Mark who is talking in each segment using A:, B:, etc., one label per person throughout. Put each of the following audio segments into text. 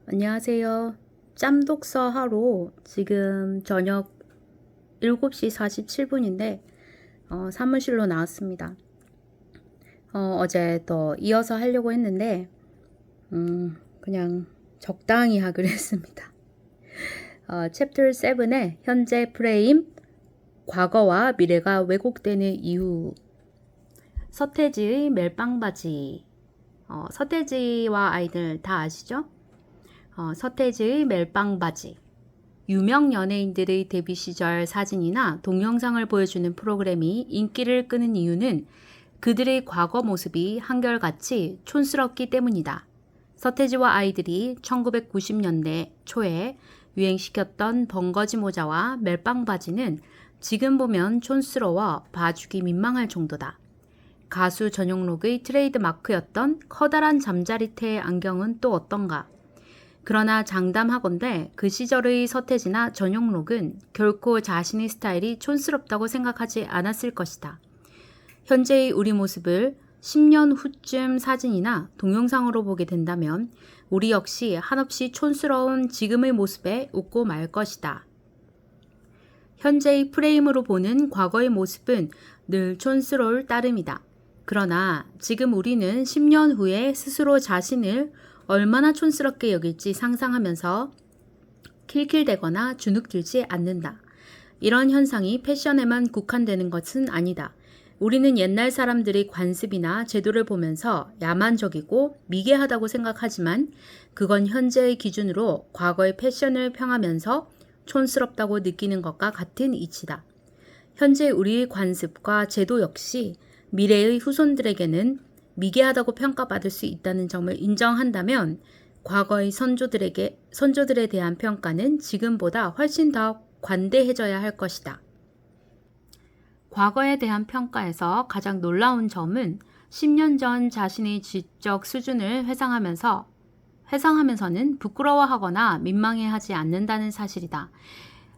A: 안녕하세요. 짬독서 하러 지금 저녁 7시 47분인데 사무실로 나왔습니다. 어제 더 이어서 하려고 했는데 그냥 적당히 하기로 했습니다. 챕터 7의 현재 프레임, 과거와 미래가 왜곡되는 이유. 서태지의 멜빵바지. 서태지와 아이들 다 아시죠? 서태지의 멜빵바지. 유명 연예인들의 데뷔 시절 사진이나 동영상을 보여주는 프로그램이 인기를 끄는 이유는 그들의 과거 모습이 한결같이 촌스럽기 때문이다. 서태지와 아이들이 1990년대 초에 유행시켰던 벙거지 모자와 멜빵 바지는 지금 보면 촌스러워 봐주기 민망할 정도다. 가수 전용록의 트레이드 마크였던 커다란 잠자리태 안경은 또 어떤가? 그러나 장담하건대 그 시절의 서태지나 전용록은 결코 자신의 스타일이 촌스럽다고 생각하지 않았을 것이다. 현재의 우리 모습을 10년 후쯤 사진이나 동영상으로 보게 된다면 우리 역시 한없이 촌스러운 지금의 모습에 웃고 말 것이다. 현재의 프레임으로 보는 과거의 모습은 늘 촌스러울 따름이다. 그러나 지금 우리는 10년 후에 스스로 자신을 얼마나 촌스럽게 여길지 상상하면서 킬킬대거나 주눅들지 않는다. 이런 현상이 패션에만 국한되는 것은 아니다. 우리는 옛날 사람들의 관습이나 제도를 보면서 야만적이고 미개하다고 생각하지만 그건 현재의 기준으로 과거의 패션을 평하면서 촌스럽다고 느끼는 것과 같은 이치다. 현재 우리의 관습과 제도 역시 미래의 후손들에게는 미개하다고 평가받을 수 있다는 점을 인정한다면 과거의 선조들에 대한 평가는 지금보다 훨씬 더 관대해져야 할 것이다. 과거에 대한 평가에서 가장 놀라운 점은 10년 전 자신의 지적 수준을 회상하면서는 부끄러워하거나 민망해하지 않는다는 사실이다.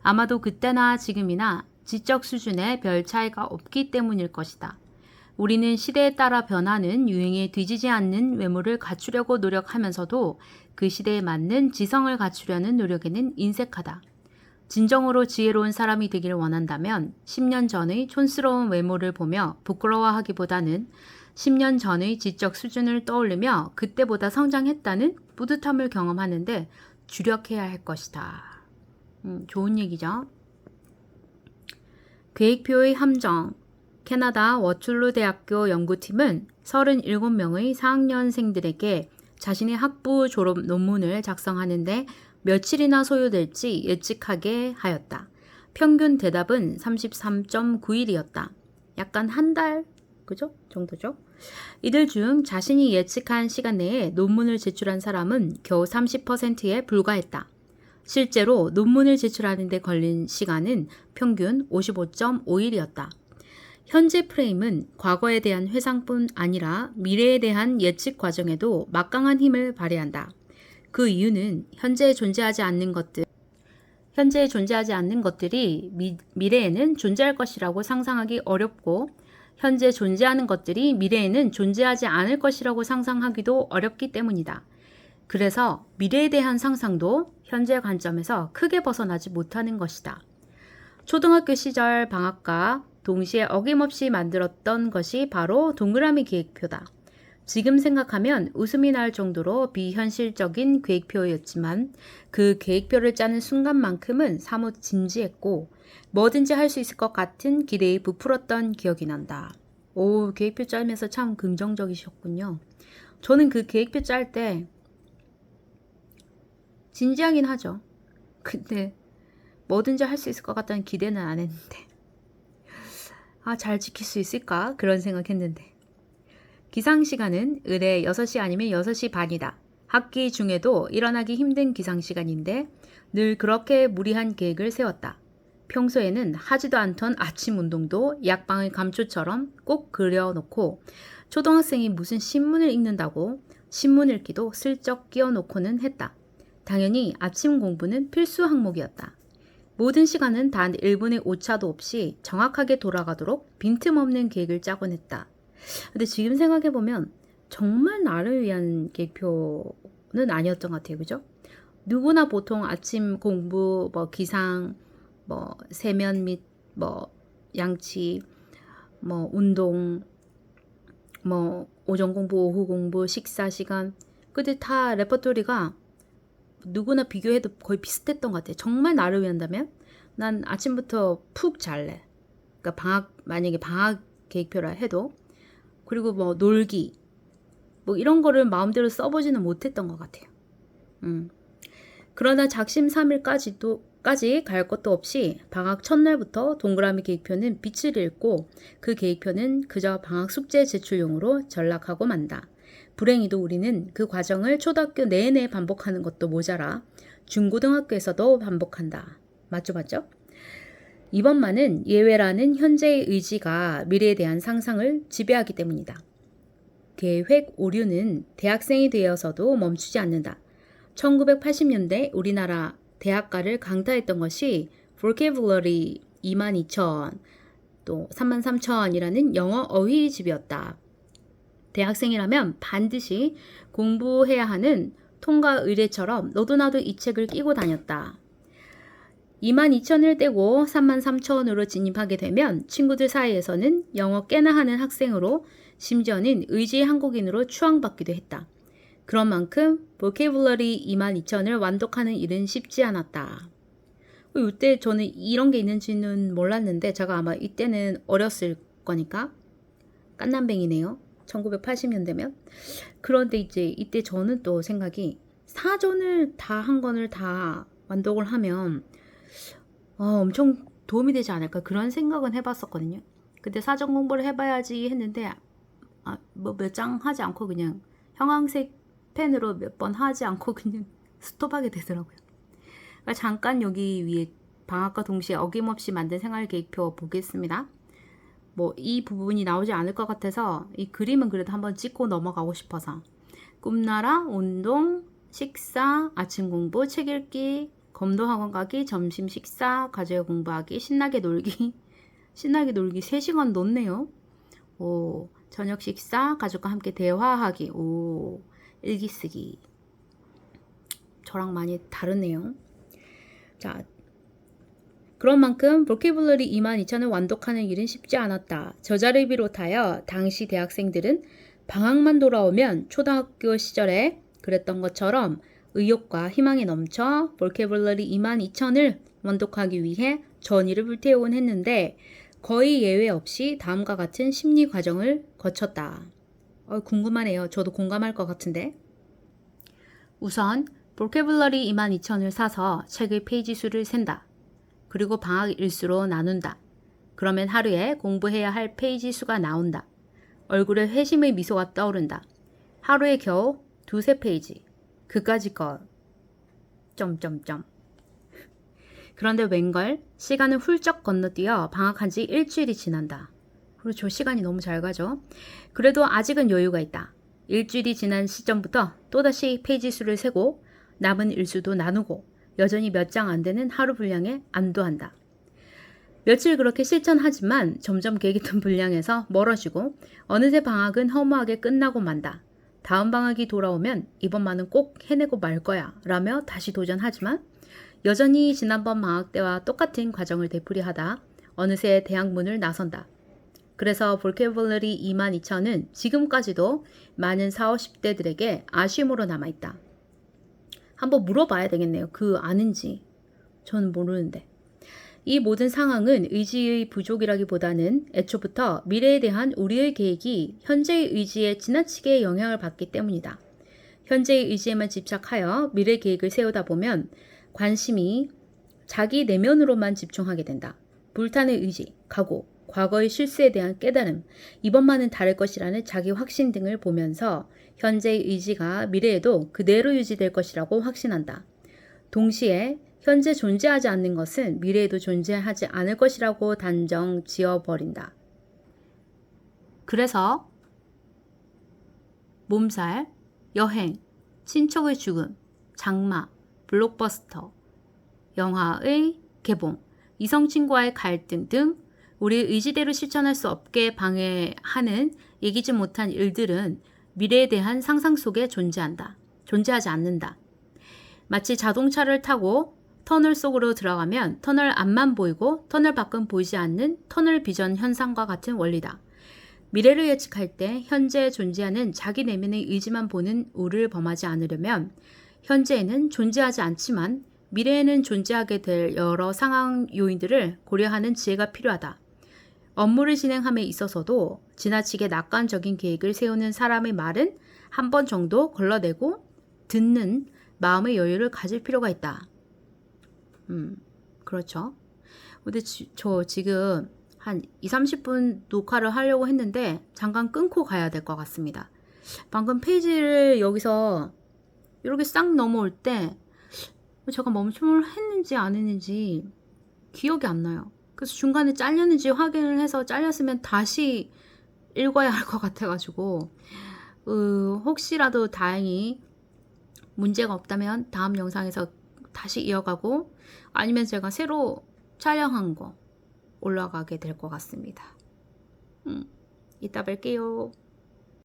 A: 아마도 그때나 지금이나 지적 수준에 별 차이가 없기 때문일 것이다. 우리는 시대에 따라 변하는 유행에 뒤지지 않는 외모를 갖추려고 노력하면서도 그 시대에 맞는 지성을 갖추려는 노력에는 인색하다. 진정으로 지혜로운 사람이 되기를 원한다면 10년 전의 촌스러운 외모를 보며 부끄러워하기보다는 10년 전의 지적 수준을 떠올리며 그때보다 성장했다는 뿌듯함을 경험하는데 주력해야 할 것이다. 좋은 얘기죠. 계획표의 함정. 캐나다 워툴루 대학교 연구팀은 37명의 4학년생들에게 자신의 학부 졸업 논문을 작성하는데 며칠이나 소요될지 예측하게 하였다. 평균 대답은 33.9일이었다. 약간 한 달, 그죠? 정도죠? 이들 중 자신이 예측한 시간 내에 논문을 제출한 사람은 겨우 30%에 불과했다. 실제로 논문을 제출하는 데 걸린 시간은 평균 55.5일이었다. 현재 프레임은 과거에 대한 회상뿐 아니라 미래에 대한 예측 과정에도 막강한 힘을 발휘한다. 그 이유는 현재에 존재하지 않는 것들이 미래에는 존재할 것이라고 상상하기 어렵고 현재 존재하는 것들이 미래에는 존재하지 않을 것이라고 상상하기도 어렵기 때문이다. 그래서 미래에 대한 상상도 현재 관점에서 크게 벗어나지 못하는 것이다. 초등학교 시절 방학과 동시에 어김없이 만들었던 것이 바로 동그라미 계획표다. 지금 생각하면 웃음이 날 정도로 비현실적인 계획표였지만 그 계획표를 짜는 순간만큼은 사뭇 진지했고 뭐든지 할 수 있을 것 같은 기대에 부풀었던 기억이 난다. 오, 계획표 짜면서 참 긍정적이셨군요. 저는 그 계획표 짤 때 진지하긴 하죠. 근데 뭐든지 할 수 있을 것 같다는 기대는 안 했는데 잘 지킬 수 있을까? 그런 생각했는데 기상시간은 의뢰 6시 아니면 6시 반이다. 학기 중에도 일어나기 힘든 기상시간인데 늘 그렇게 무리한 계획을 세웠다. 평소에는 하지도 않던 아침 운동도 약방의 감초처럼 꼭 그려놓고 초등학생이 무슨 신문을 읽는다고 신문 읽기도 슬쩍 끼워놓고는 했다. 당연히 아침 공부는 필수 항목이었다. 모든 시간은 단 1분의 오차도 없이 정확하게 돌아가도록 빈틈없는 계획을 짜곤 했다. 근데 지금 생각해보면 정말 나를 위한 계획표 아니었던 것 같아요. 그죠? 누구나 보통 아침 공부, 뭐 기상, 뭐 세면 및 뭐 양치, 뭐 운동, 뭐 오전 공부, 오후 공부, 식사 시간, 근데 다 레퍼토리가 누구나 비교해도 거의 비슷했던 것 같아요. 정말 나를 위한다면 난 아침부터 푹 잘래. 그러니까 만약에 방학 계획표라 해도, 그리고 뭐 놀기, 뭐 이런 거를 마음대로 써보지는 못했던 것 같아요. 그러나 작심 3일까지 갈 것도 없이 방학 첫날부터 동그라미 계획표는 빛을 잃고 그 계획표는 그저 방학 숙제 제출용으로 전락하고 만다. 불행히도 우리는 그 과정을 초등학교 내내 반복하는 것도 모자라 중고등학교에서도 반복한다. 맞죠? 이번만은 예외라는 현재의 의지가 미래에 대한 상상을 지배하기 때문이다. 계획 오류는 대학생이 되어서도 멈추지 않는다. 1980년대 우리나라 대학가를 강타했던 것이 vocabulary 22,000, 또 33,000이라는 영어 어휘집이었다. 대학생이라면 반드시 공부해야 하는 통과 의례처럼 너도 나도 이 책을 끼고 다녔다. 22,000을 떼고 33,000으로 진입하게 되면 친구들 사이에서는 영어 깨나 하는 학생으로, 심지어는 의지 한국인으로 추앙받기도 했다. 그런 만큼 vocabulary 22,000을 완독하는 일은 쉽지 않았다. 이때 저는 이런 게 있는지는 몰랐는데, 제가 아마 이때는 어렸을 거니까 깐난뱅이네요. 1980년대면. 그런데 이제 이때 저는 또 생각이, 사전을 다 한 권을 다 완독을 하면 엄청 도움이 되지 않을까, 그런 생각은 해봤었거든요. 근데 사전 공부를 해봐야지 했는데 뭐 몇 장 하지 않고 그냥 형광색 펜으로 몇 번 하지 않고 그냥 스톱하게 되더라고요. 그러니까 잠깐 여기 위에 방학과 동시에 어김없이 만든 생활계획표 보겠습니다. 뭐 이 부분이 나오지 않을 것 같아서 이 그림은 그래도 한번 찍고 넘어가고 싶어서. 꿈나라, 운동, 식사, 아침 공부, 책 읽기, 검도 학원 가기, 점심 식사, 가족 공부하기, 신나게 놀기 3시간 놓네요. 오, 저녁 식사, 가족과 함께 대화하기, 오, 일기 쓰기. 저랑 많이 다르네요. 자, 그런 만큼 vocabulary 22,000을 완독하는 일은 쉽지 않았다. 저자를 비롯하여 당시 대학생들은 방학만 돌아오면 초등학교 시절에 그랬던 것처럼 의욕과 희망이 넘쳐 vocabulary 22,000을 완독하기 위해 전의를 불태우곤 했는데, 거의 예외 없이 다음과 같은 심리 과정을 거쳤다. 궁금하네요. 저도 공감할 것 같은데. 우선 vocabulary 22,000을 사서 책의 페이지 수를 센다. 그리고 방학 일수로 나눈다. 그러면 하루에 공부해야 할 페이지 수가 나온다. 얼굴에 회심의 미소가 떠오른다. 하루에 겨우 2-3페이지. 그까짓 것. 그런데 웬걸 시간은 훌쩍 건너뛰어 방학한 지 일주일이 지난다. 그렇죠. 시간이 너무 잘 가죠. 그래도 아직은 여유가 있다. 일주일이 지난 시점부터 또다시 페이지 수를 세고 남은 일수도 나누고 여전히 몇 장 안 되는 하루 분량에 안도한다. 며칠 그렇게 실천하지만 점점 계획했던 분량에서 멀어지고 어느새 방학은 허무하게 끝나고 만다. 다음 방학이 돌아오면 이번만은 꼭 해내고 말 거야 라며 다시 도전하지만 여전히 지난번 방학 때와 똑같은 과정을 되풀이하다 어느새 대학 문을 나선다. 그래서 vocabulary 22,000은 지금까지도 많은 40-50대들에게 아쉬움으로 남아있다. 한번 물어봐야 되겠네요. 그 아는지. 저는 모르는데. 이 모든 상황은 의지의 부족이라기보다는 애초부터 미래에 대한 우리의 계획이 현재의 의지에 지나치게 영향을 받기 때문이다. 현재의 의지에만 집착하여 미래 계획을 세우다 보면 관심이 자기 내면으로만 집중하게 된다. 불타는 의지, 각오, 과거의 실수에 대한 깨달음, 이번만은 다를 것이라는 자기 확신 등을 보면서 현재의 의지가 미래에도 그대로 유지될 것이라고 확신한다. 동시에 현재 존재하지 않는 것은 미래에도 존재하지 않을 것이라고 단정 지어버린다. 그래서 몸살, 여행, 친척의 죽음, 장마, 블록버스터, 영화의 개봉, 이성친구와의 갈등 등 우리의 의지대로 실천할 수 없게 방해하는 예기치 못한 일들은 미래에 대한 상상 속에 존재한다. 존재하지 않는다. 마치 자동차를 타고 터널 속으로 들어가면 터널 앞만 보이고 터널 밖은 보이지 않는 터널 비전 현상과 같은 원리다. 미래를 예측할 때 현재 존재하는 자기 내면의 의지만 보는 우를 범하지 않으려면 현재에는 존재하지 않지만 미래에는 존재하게 될 여러 상황 요인들을 고려하는 지혜가 필요하다. 업무를 진행함에 있어서도 지나치게 낙관적인 계획을 세우는 사람의 말은 한 번 정도 걸러내고 듣는 마음의 여유를 가질 필요가 있다. 그렇죠. 근데 저 지금 한 20-30분 녹화를 하려고 했는데 잠깐 끊고 가야 될 것 같습니다. 방금 페이지를 여기서 이렇게 싹 넘어올 때 제가 멈춤을 했는지 안 했는지 기억이 안 나요. 그래서 중간에 잘렸는지 확인을 해서 잘렸으면 다시 읽어야 할 것 같아가지고 혹시라도 다행히 문제가 없다면 다음 영상에서 다시 이어가고 아니면 제가 새로 촬영한 거 올라가게 될 것 같습니다. 이따 뵐게요.